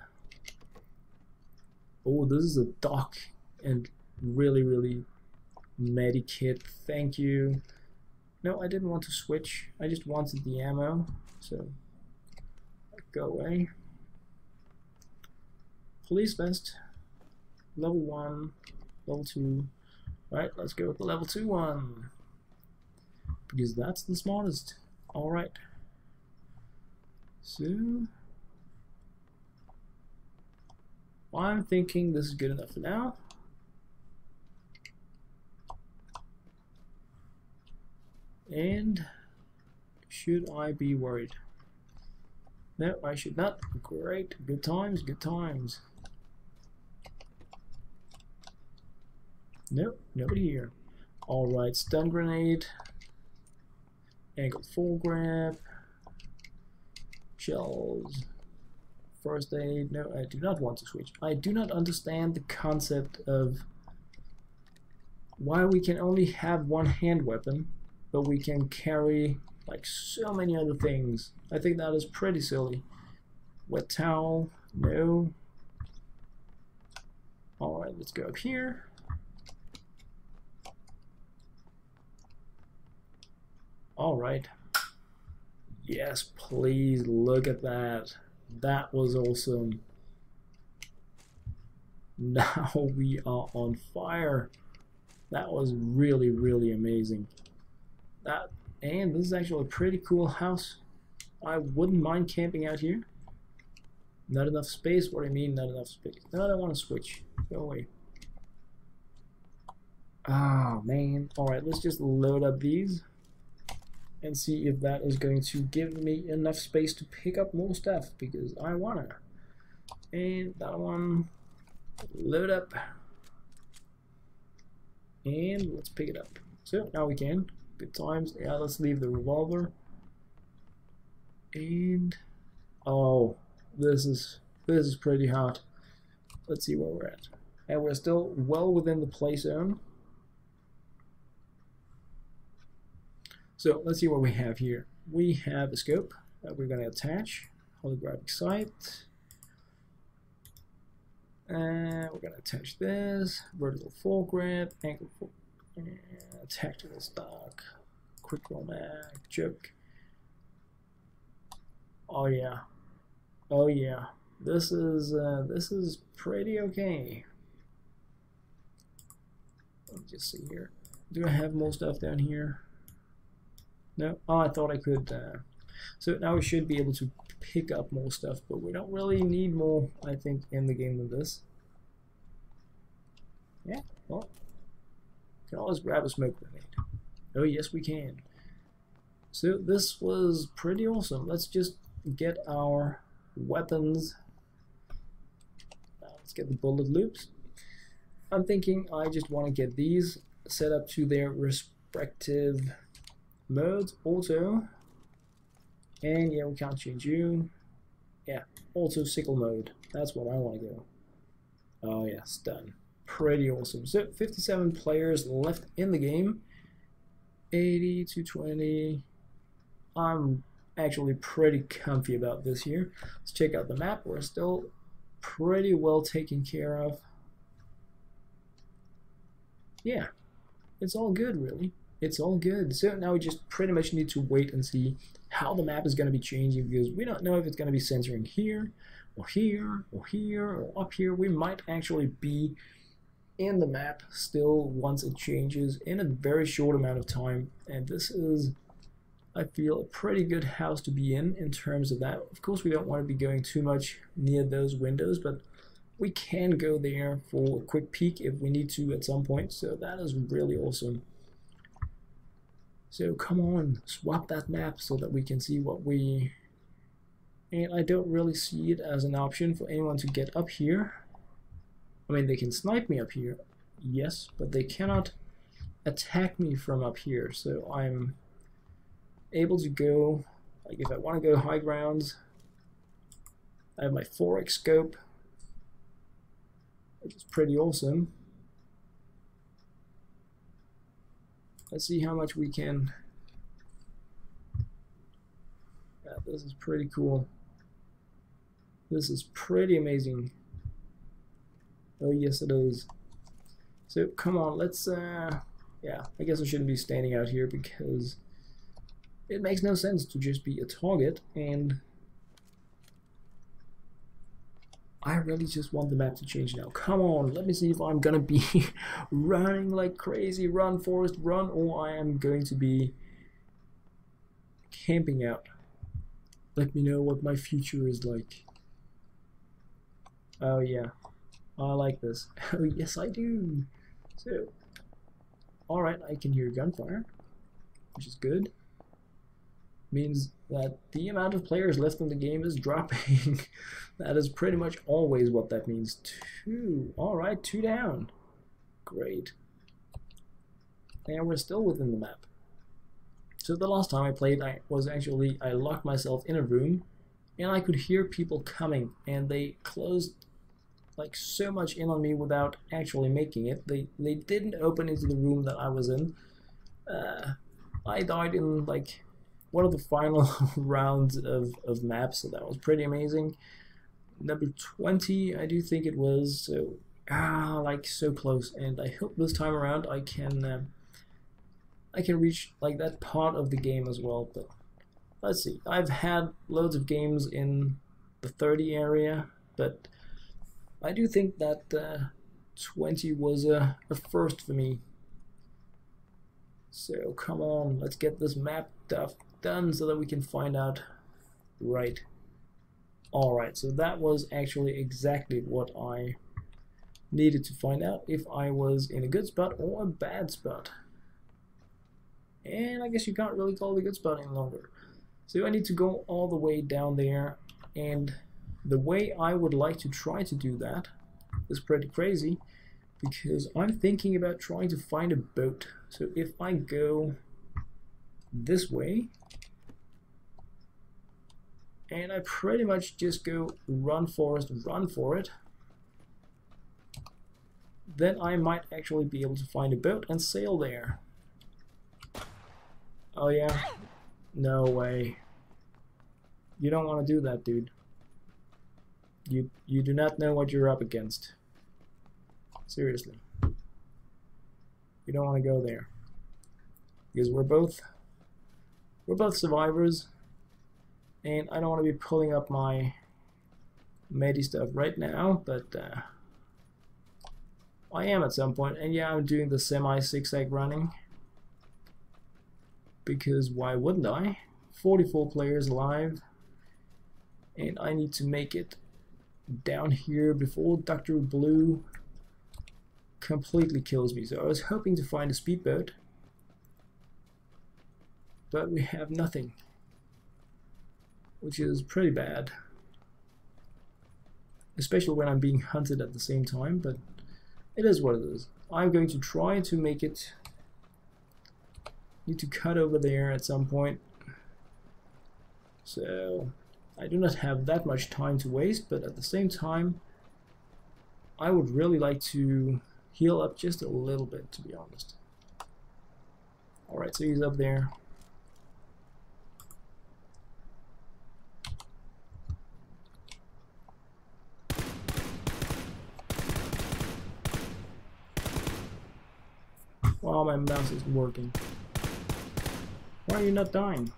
Oh, this is a dock and really medikit. Thank you. No, I didn't want to switch. I just wanted the ammo. So go away. Police vest. Level 1, level 2. Right, let's go with the level 2 one. Because that's the smartest. Alright. So I'm thinking this is good enough for now. And should I be worried? No, I should not. Great. Good times, good times. Nope, nobody here. Alright, stun grenade. Ankle full grab. Shells. First aid. No, I do not want to switch. I do not understand the concept of why we can only have one hand weapon, but we can carry like so many other things. I think that is pretty silly. Wet towel. No. Alright, let's go up here. Alright. Yes, please look at that. That was awesome. Now we are on fire. That was really amazing. And this is actually a pretty cool house. I wouldn't mind camping out here. Not enough space? What do you mean not enough space? No, I don't want to switch. Go away. Oh man. Alright, let's just load up these and see if that is going to give me enough space to pick up more stuff, because I wanna. And that one, load up, and let's pick it up. So now we can. Good times. Yeah, let's leave the revolver. And oh, this is pretty hot. Let's see where we're at. And we're still well within the play zone. So let's see what we have here. We have a scope that we're going to attach, holographic sight, and we're going to attach this, vertical full grip, ankle full, tactical stock, quick roll mag, choke. Oh yeah, this is pretty okay. Let me just see here. Do I have more stuff down here? No? Oh, I thought I could. So now we should be able to pick up more stuff, but we don't really need more, I think, in the game than this. Yeah, well, we can always grab a smoke grenade. Oh, yes, we can. So this was pretty awesome. Let's just get our weapons. Let's get the bullet loops. I'm thinking I just want to get these set up to their respective modes. Auto, and yeah, we can't change you. Yeah, auto sickle mode. That's what I want to go. Oh yes, done. Pretty awesome. So 57 players left in the game. 80 to 20. I'm actually pretty comfy about this here. Let's check out the map. We're still pretty well taken care of. Yeah, it's all good really. It's all good. So now we just pretty much need to wait and see how the map is going to be changing, because we don't know if it's going to be censoring here or here or here or up here. We might actually be in the map still once it changes in a very short amount of time, and this is, I feel, a pretty good house to be in terms of that. Of course, we don't want to be going too much near those windows, but we can go there for a quick peek if we need to at some point, so that is really awesome. So come on, swap that map so that we can see what we... And I don't really see it as an option for anyone to get up here. I mean, they can snipe me up here, yes, but they cannot attack me from up here, so I'm able to go, like if I want to go high grounds, I have my 4x scope, which is pretty awesome. Let's see how much we can... Yeah, this is pretty cool. This is pretty amazing. Oh yes it is. So come on, let's yeah, I guess I shouldn't be standing out here because it makes no sense to just be a target, and I really just want the map to change now. Come on, let me see if I'm gonna be running like crazy, run Forrest run, or I am going to be camping out. Let me know what my future is like. Oh yeah, I like this. Oh yes I do. So, alright, I can hear gunfire, which is good. Means that the amount of players left in the game is dropping. That is pretty much always what that means. 2. Alright, 2 down. Great. And we're still within the map. So the last time I played, I locked myself in a room and I could hear people coming, and they closed like so much in on me without actually making it. They didn't open into the room that I was in. I died in like one of the final rounds of maps, so that was pretty amazing. Number 20, I do think it was, so like so close, and I hope this time around I can reach like that part of the game as well. But let's see. I've had loads of games in the 30 area, but I do think that 20 was a first for me. So come on, let's get this map stuff done so that we can find out. Right. Alright, so that was actually exactly what I needed to find out, if I was in a good spot or a bad spot. And I guess you can't really call it a good spot any longer. So I need to go all the way down there, and the way I would like to try to do that is pretty crazy, because I'm thinking about trying to find a boat. So if I go this way, and I pretty much just go run Forrest, run for it, then I might actually be able to find a boat and sail there. Oh yeah? No way. You don't want to do that, dude. You do not know what you're up against. Seriously. You don't want to go there. Because we're both survivors, and I don't want to be pulling up my medi stuff right now, but I am at some point. And yeah, I'm doing the semi-zigzag running, because why wouldn't I? 44 players live, and I need to make it down here before Dr. Blue completely kills me. So I was hoping to find a speedboat, but we have nothing, which is pretty bad, especially when I'm being hunted at the same time, but it is what it is. I'm going to try to make it. Need to cut over there at some point, so I do not have that much time to waste, but at the same time I would really like to heal up just a little bit, to be honest. Alright, so he's up there. Wow, my mouse isn't working. Why are you not dying?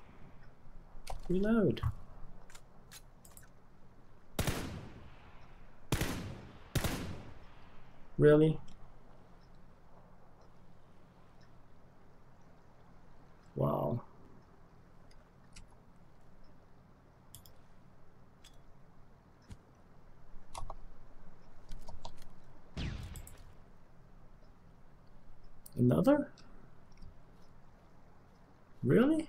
Reload. Really? Another? Really?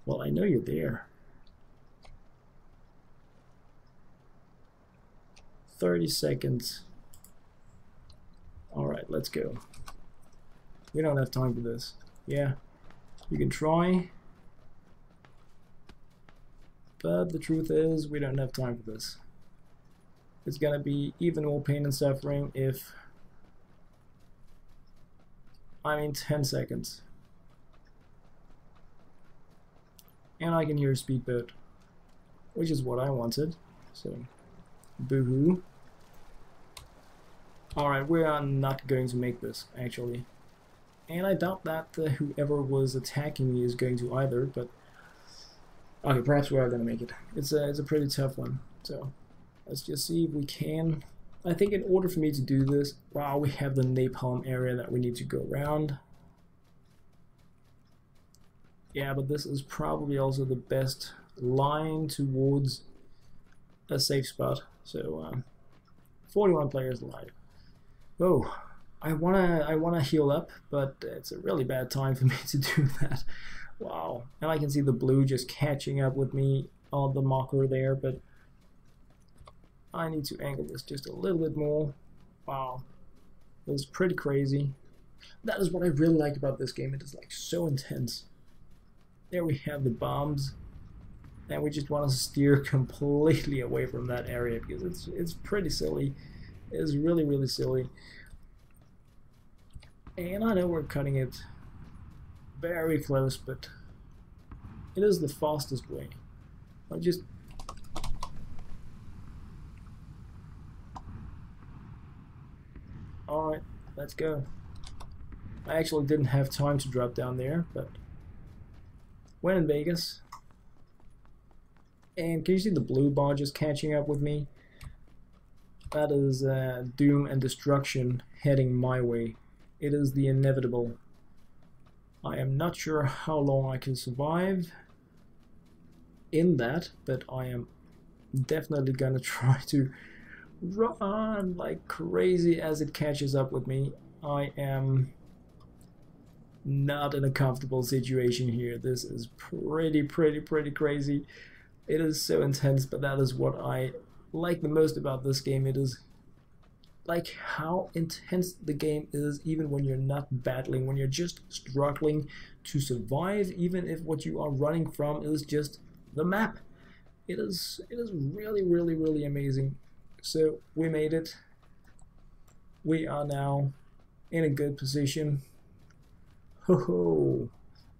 Well, I know you're there. 30 seconds. Alright, let's go. We don't have time for this. Yeah, you can try. But the truth is, we don't have time for this. It's gonna be even more pain and suffering if... 10 seconds. And I can hear a speedboat, which is what I wanted. So, boo-hoo. Alright, we are not going to make this, actually. And I doubt that whoever was attacking me is going to either, but... Okay, perhaps we are going to make it. It's a pretty tough one, so let's just see if we can. I think in order for me to do this, wow, we have the napalm area that we need to go around. Yeah, but this is probably also the best line towards a safe spot. So 41 players alive. Oh, I wanna heal up, but it's a really bad time for me to do that. Wow, and I can see the blue just catching up with me on the marker there, but I need to angle this just a little bit more. Wow, it was pretty crazy. That is what I really like about this game. It is like so intense. There we have the bombs, and we just want to steer completely away from that area because it's pretty silly. It's really silly. And I know we're cutting it very close, but it is the fastest way. I just alright, let's go. I actually didn't have time to drop down there, but when in Vegas. And can you see the blue bar just catching up with me? That is doom and destruction heading my way. It is the inevitable. I am not sure how long I can survive in that, but I am definitely gonna try to run like crazy as it catches up with me. I am not in a comfortable situation here. This is pretty crazy. It is so intense, but that is what I like the most about this game. It is like how intense the game is, even when you're not battling, when you're just struggling to survive, even if what you are running from is just the map. It is really amazing. So we made it. We are now in a good position. Ho ho!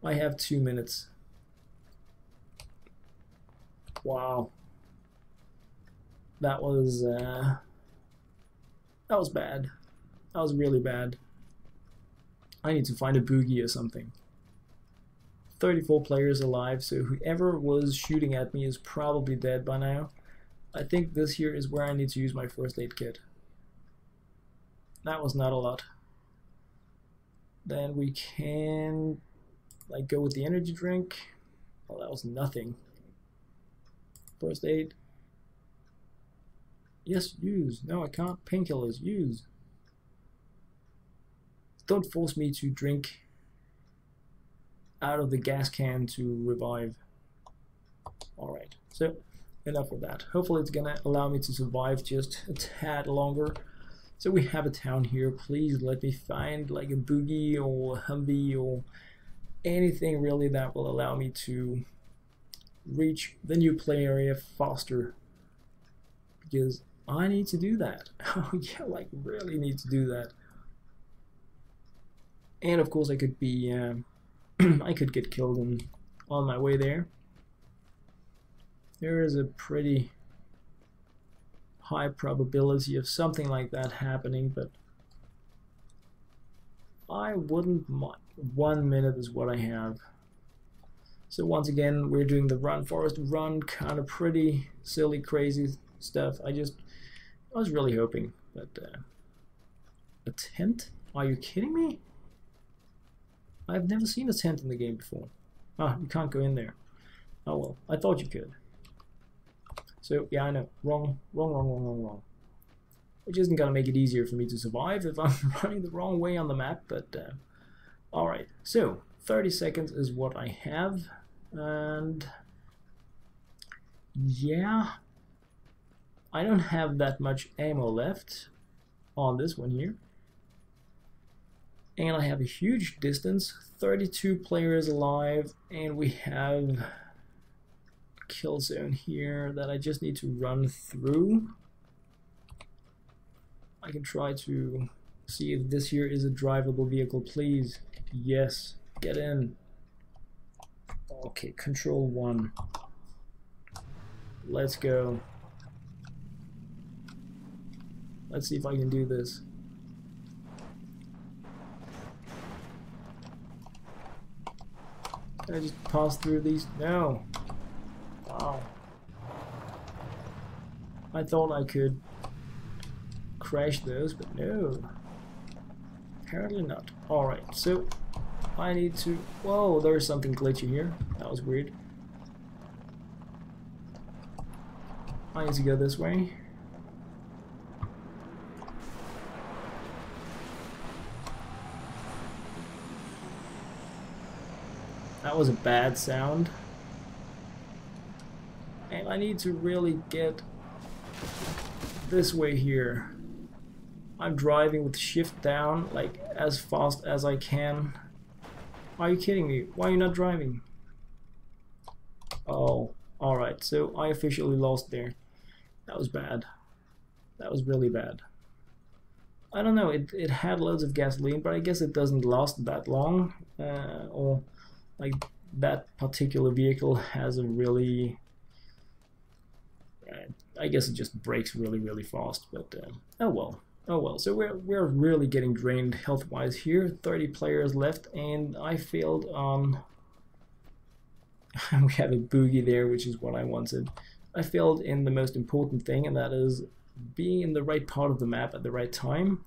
I have 2 minutes. Wow. That was bad. That was really bad. I need to find a boogie or something. 34 players alive, so whoever was shooting at me is probably dead by now. I think this here is where I need to use my first aid kit. That was not a lot. Then we can like go with the energy drink. Oh, that was nothing. First aid. Yes, use. No, I can't. Painkillers, use. Don't force me to drink out of the gas can to revive. Alright, so enough of that. Hopefully it's gonna allow me to survive just a tad longer. So we have a town here. Please let me find like a boogie or a Humvee or anything really that will allow me to reach the new play area faster, because I need to do that. Oh yeah, like really need to do that. And of course I could be I could get killed on my way there. There is a pretty high probability of something like that happening, but I wouldn't mind. 1 minute is what I have. So once again, we're doing the run Forrest run, kind of pretty silly crazy stuff. I was really hoping, but a tent? Are you kidding me? I've never seen a tent in the game before. Ah, you can't go in there. Oh well, I thought you could. So yeah, I know. Wrong. which isn't gonna make it easier for me to survive if I'm running the wrong way on the map, but alright, so 30 seconds is what I have, and yeah, I don't have that much ammo left on this one here, and I have a huge distance, 32 players alive, and we have a kill zone here that I just need to run through. I can try to see if this here is a drivable vehicle, please. Yes, get in. Okay, control 1. Let's go. Let's see if I can do this. Can I just pass through these? No. Wow. I thought I could crash those, but no. Apparently not. Alright, so I need to... Whoa, there's something glitchy here. That was weird. I need to go this way. That was a bad sound. And I need to really get this way here. I'm driving with shift down, like as fast as I can. Are you kidding me? Why are you not driving? Oh, alright, so I officially lost there. That was bad. That was really bad. I don't know, it had loads of gasoline, but I guess it doesn't last that long. Or like that particular vehicle has a really... I guess it just breaks really fast, but oh well. Oh well, so we're really getting drained health-wise here. 30 players left, and I failed on... we have a boogie there, which is what I wanted. I failed in the most important thing, and that is being in the right part of the map at the right time.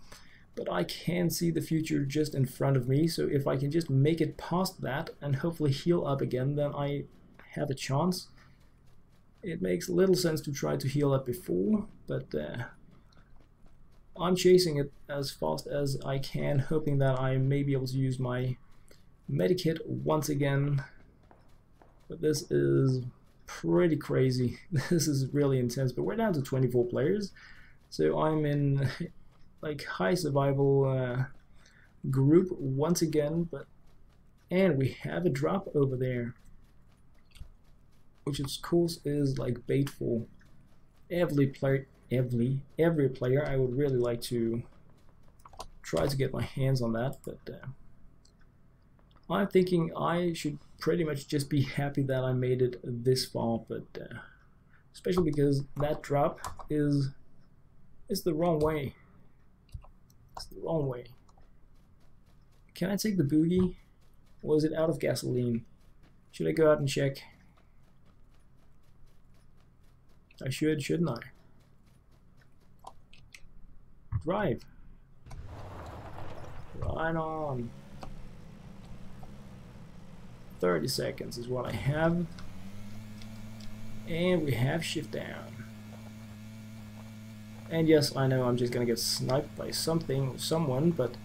But I can see the future just in front of me, so if I can just make it past that and hopefully heal up again, then I have a chance. It makes little sense to try to heal up before, but I'm chasing it as fast as I can, hoping that I may be able to use my medikit once again. But this is pretty crazy. This is really intense, but we're down to 24 players, so I'm in like high survival group once again, and we have a drop over there, which of course is like bait for every player. I would really like to try to get my hands on that, but I'm thinking I should pretty much just be happy that I made it this far, but especially because that drop is the wrong way. It's the wrong way. Can I take the boogie? Or is it out of gasoline? Should I go out and check? I should, shouldn't I? Drive. Right on. 30 seconds is what I have. And we have shift down. And yes, I know I'm just gonna get sniped by someone, but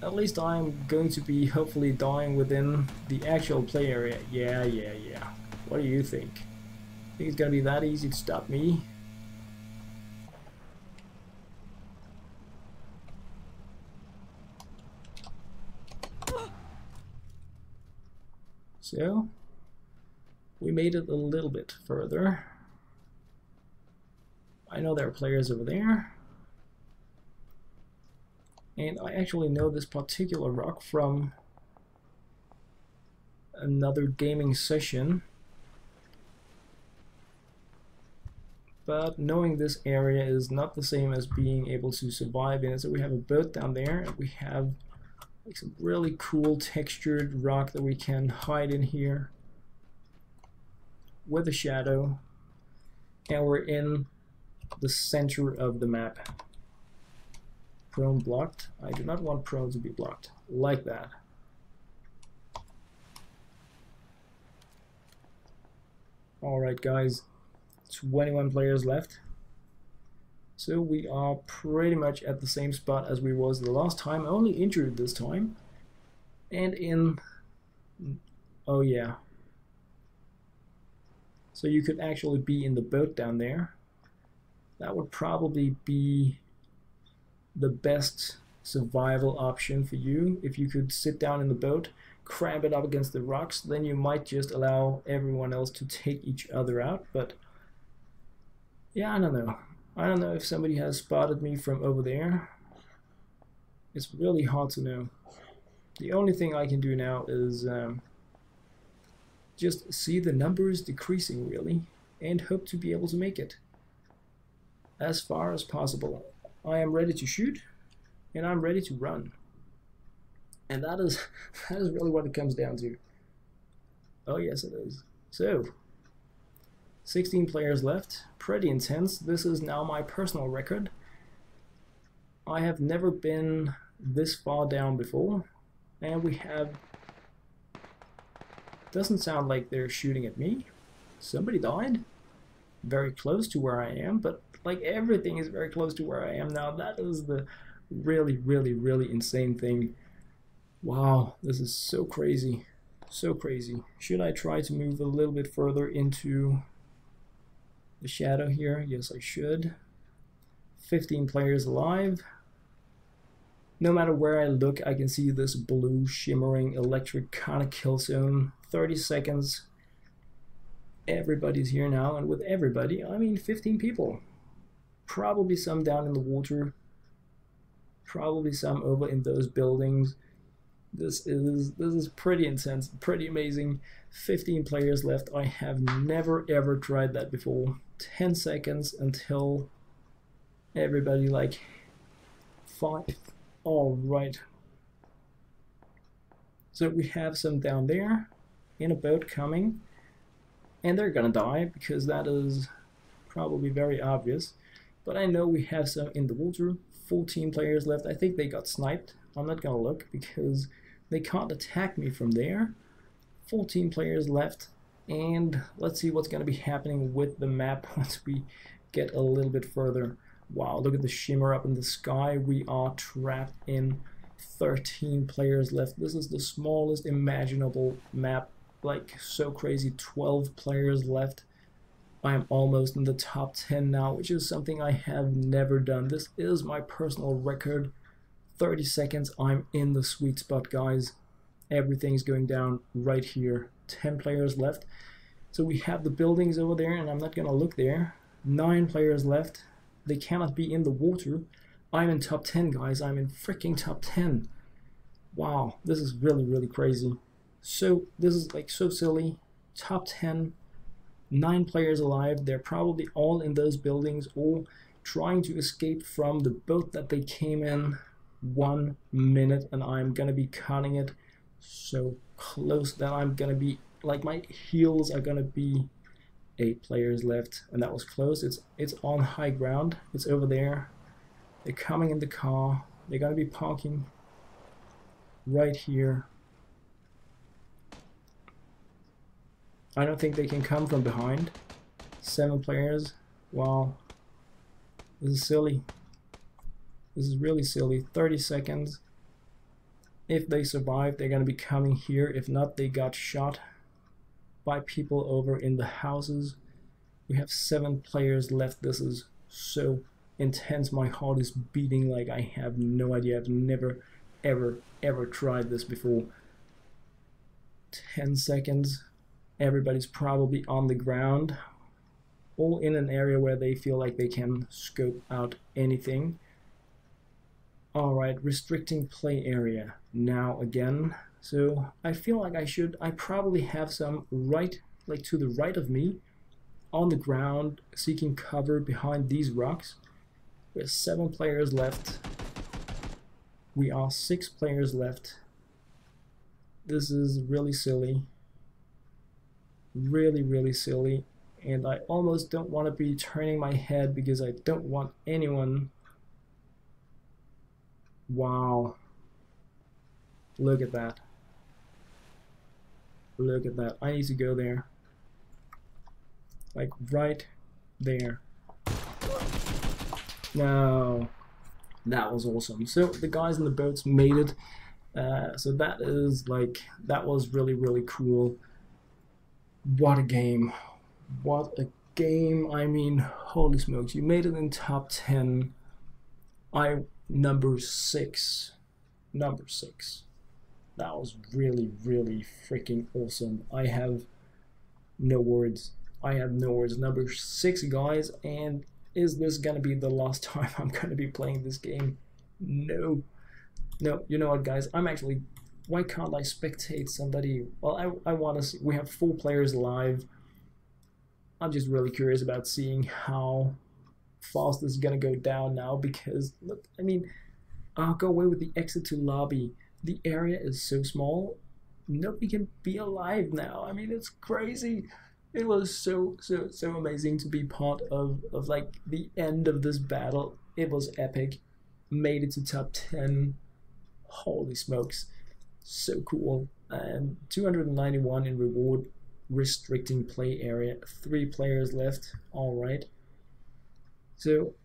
at least I'm going to be hopefully dying within the actual play area. Yeah. What do you think? Think it's gonna be that easy to stop me? So, we made it a little bit further. I know there are players over there. And I actually know this particular rock from another gaming session. But knowing this area is not the same as being able to survive in it. So we have a boat down there, and we have like some really cool textured rock that we can hide in here with a shadow, and we're in the center of the map. Prone blocked. I do not want prone to be blocked like that. Alright guys, 21 players left. So we are pretty much at the same spot as we was the last time, only injured this time. And in... oh yeah. So you could actually be in the boat down there. That would probably be the best survival option for you. If you could sit down in the boat, cram it up against the rocks, then you might just allow everyone else to take each other out. But yeah, I don't know. I don't know if somebody has spotted me from over there. It's really hard to know. The only thing I can do now is just see the numbers decreasing really, and hope to be able to make it as far as possible. I am ready to shoot, and I'm ready to run. And that is really what it comes down to. Oh yes, it is. So, 16 players left, pretty intense. This is now my personal record. I have never been this far down before, and we have... doesn't sound like they're shooting at me. Somebody died. Very close to where I am, but like everything is very close to where I am now. That is the really insane thing. Wow, this is so crazy. So crazy. Should I try to move a little bit further into the shadow here? Yes, I should. 15 players alive. No matter where I look, I can see this blue shimmering electric kind of kill zone. 30 seconds. Everybody's here now, and with everybody, I mean 15 people. Probably some down in the water. Probably some over in those buildings. This is pretty intense, pretty amazing. 15 players left. I have never ever tried that before. 10 seconds until everybody like 5. All right. So we have some down there in a boat coming, and they're gonna die because that is probably very obvious. But I know we have some in the water. 14 players left. I think they got sniped. I'm not gonna look because they can't attack me from there. 14 players left, and let's see what's gonna be happening with the map once we get a little bit further. Wow, look at the shimmer up in the sky. We are trapped in 13 players left. This is the smallest imaginable map, like so crazy. 12 players left. I am almost in the top 10 now, which is something I have never done. This is my personal record. 30 seconds, I'm in the sweet spot, guys. Everything's going down right here. 10 players left. So we have the buildings over there, and I'm not gonna look there. 9 players left. They cannot be in the water. I'm in top 10, guys. I'm in freaking top 10. Wow, this is really crazy. So this is like so silly. Top 10, 9 players alive. They're probably all in those buildings, all trying to escape from the boat that they came in. 1 minute, and I'm gonna be cutting it so close that I'm gonna be like, my heels are gonna be 8 players left, and that was close. It's on high ground. It's over there. They're coming in the car. They're gonna be parking right here. I don't think they can come from behind. 7 players. Wow. This is silly. This is really silly. 30 seconds. If they survive, they're gonna be coming here. If not, they got shot by people over in the houses. We have 7 players left. This is so intense. My heart is beating like I have no idea. I've never ever tried this before. 10 seconds. Everybody's probably on the ground, all in an area where they feel like they can scope out anything. Alright, restricting play area now again. So I feel like I probably have some right, like to the right of me, on the ground, seeking cover behind these rocks. There's 7 players left. We are 6 players left. This is really silly. Really silly. And I almost don't want to be turning my head because I don't want anyone... Wow. Look at that. Look at that. I need to go there. Like right there. No, that was awesome. So the guys in the boats made it. So that was really, really cool. What a game. What a game. I mean, holy smokes, you made it in top 10. Number 6. Number 6. That was really, really freaking awesome. I have no words. I have no words. Number 6, guys, and is this gonna be the last time I'm gonna be playing this game? No. No, you know what, guys? Why can't I spectate somebody? Well, I want to see. We have 4 players live. I'm just really curious about seeing how fast this is gonna go down now, because look, I mean, I'll go away with the exit to lobby. The area is so small, nobody can be alive now. I mean, it's crazy. It was so amazing to be part of like the end of this battle. It was epic. Made it to top 10. Holy smokes, so cool. And 291 in reward, restricting play area. 3 players left. All right. So,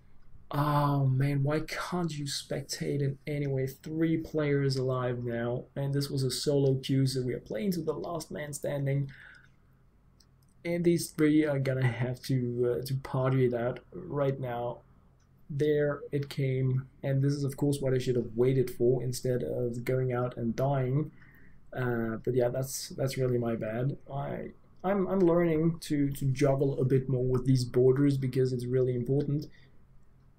oh man, why can't you spectate in any way? 3 players alive now, and this was a solo queue, so we are playing to the last man standing. And these 3 are gonna have to party it out right now. There it came, and this is of course what I should have waited for instead of going out and dying. But yeah, that's really my bad. I'm learning to juggle a bit more with these borders because it's really important.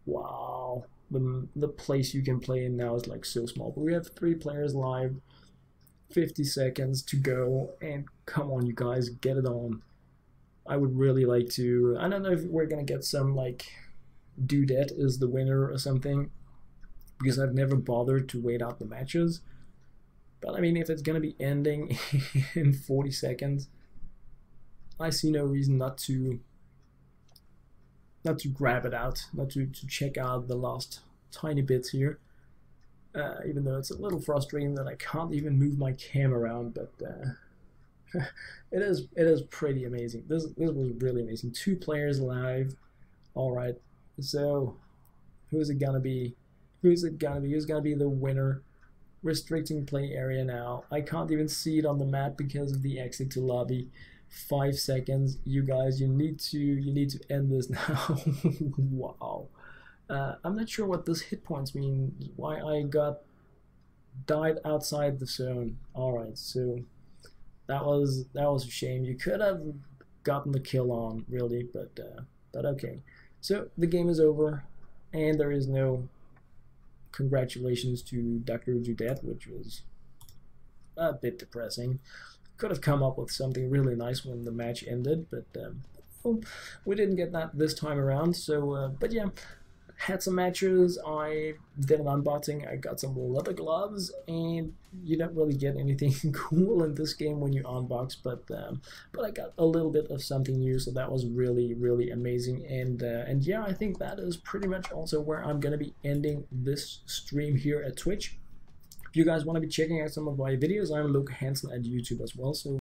Wow, the place you can play in now is like so small. But we have 3 players live, 50 seconds to go, and come on, you guys, get it on. I would really like to. I don't know if we're gonna get some like Dudette is the winner or something, because I've never bothered to wait out the matches. But I mean, if it's gonna be ending in 40 seconds, I see no reason not to grab it out, not to check out the last tiny bits here. Even though it's a little frustrating that I can't even move my cam around, but it is pretty amazing. This was really amazing. 2 players live. All right. So, who's it gonna be? Who's gonna be the winner? Restricting play area now. I can't even see it on the map because of the exit to lobby. 5 seconds. You guys, you need to end this now. Wow. I'm not sure what this hit points mean. Why I died outside the zone. All right. So that was a shame. You could have gotten the kill on, really, but okay. So the game is over, and there is no congratulations to Dr. Dudette, which was a bit depressing. Could have come up with something really nice when the match ended, but well, we didn't get that this time around. So, but yeah, had some matches. I did an unboxing. I got some leather gloves, and you don't really get anything cool in this game when you unbox, but I got a little bit of something new, so that was really amazing. And yeah, I think that is pretty much also where I'm gonna be ending this stream here at Twitch. If you guys want to be checking out some of my videos, I'm Luke Hansen at YouTube as well. So